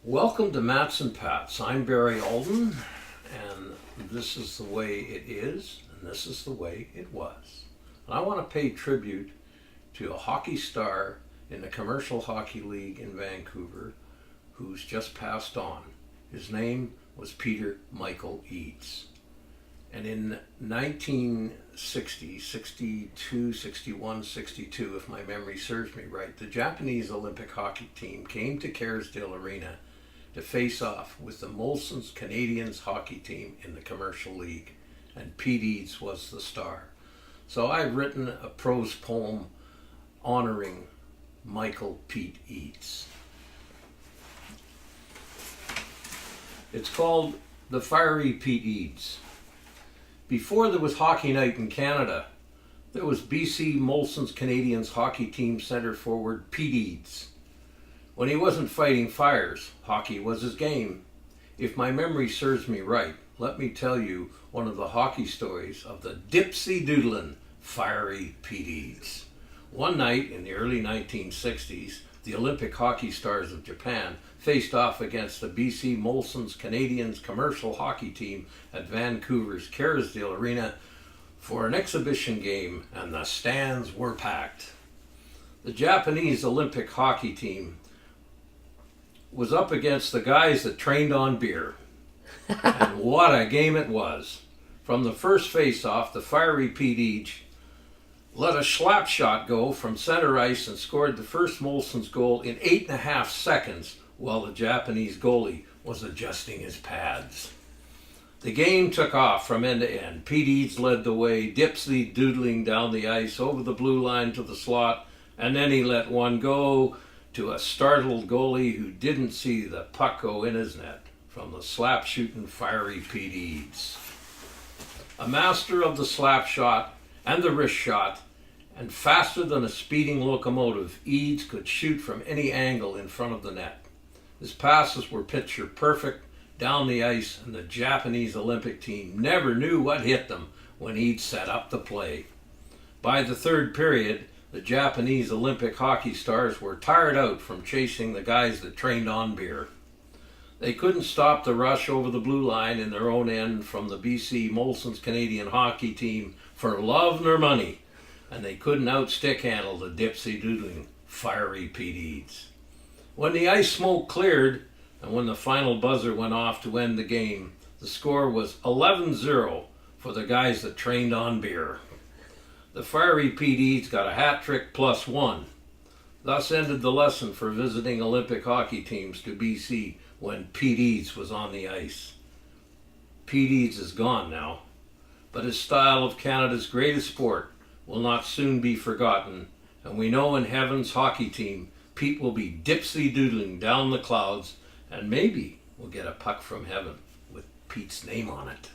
Welcome to Mats and Pats. I'm Barry Alden, and this is the way it is, and this is the way it was. And I want to pay tribute to a hockey star in the Commercial Hockey League in Vancouver who's just passed on. His name was Peter Michael Eades. And in 1960, 62, 61, 62, if my memory serves me right, the Japanese Olympic hockey team came to Kerrisdale Arena to face off with the Molson's Canadiens hockey team in the Commercial League, and Pete Eades was the star. So I've written a prose poem honoring Michael Pete Eades. It's called The Fiery Pete Eades. Before there was Hockey Night in Canada, there was BC Molson's Canadiens hockey team center forward Pete Eades. When he wasn't fighting fires, hockey was his game. If my memory serves me right, let me tell you one of the hockey stories of the dipsy-doodlin' fiery Pete Eades. One night in the early 1960s, the Olympic hockey stars of Japan faced off against the BC Molson's Canadiens commercial hockey team at Vancouver's Kerrisdale Arena for an exhibition game, and the stands were packed. The Japanese Olympic hockey team was up against the guys that trained on beer. And what a game it was. From the first face-off, the fiery Pete Eades let a slap shot go from center ice and scored the first Molson's goal in 8.5 seconds while the Japanese goalie was adjusting his pads. The game took off from end to end. Pete Eades led the way, dipsy-doodling down the ice over the blue line to the slot, and then he let one go to a startled goalie who didn't see the puck go in his net from the slap-shooting fiery Pete Eades. A master of the slap shot and the wrist shot, and faster than a speeding locomotive, Eades could shoot from any angle in front of the net. His passes were picture perfect down the ice, and the Japanese Olympic team never knew what hit them when Eades set up the play. By the third period, the Japanese Olympic hockey stars were tired out from chasing the guys that trained on beer. They couldn't stop the rush over the blue line in their own end from the BC Molson's Canadian hockey team for love nor money, and they couldn't outstick handle the dipsy-doodling fiery Pete Eades. When the ice smoke cleared and when the final buzzer went off to end the game, the score was 11-0 for the guys that trained on beer. The fiery Pete Eades got a hat trick plus one. Thus ended the lesson for visiting Olympic hockey teams to BC when Pete Eades was on the ice. Pete Eades is gone now, but his style of Canada's greatest sport will not soon be forgotten, and we know in heaven's hockey team, Pete will be dipsy-doodling down the clouds, and maybe we'll get a puck from heaven with Pete's name on it.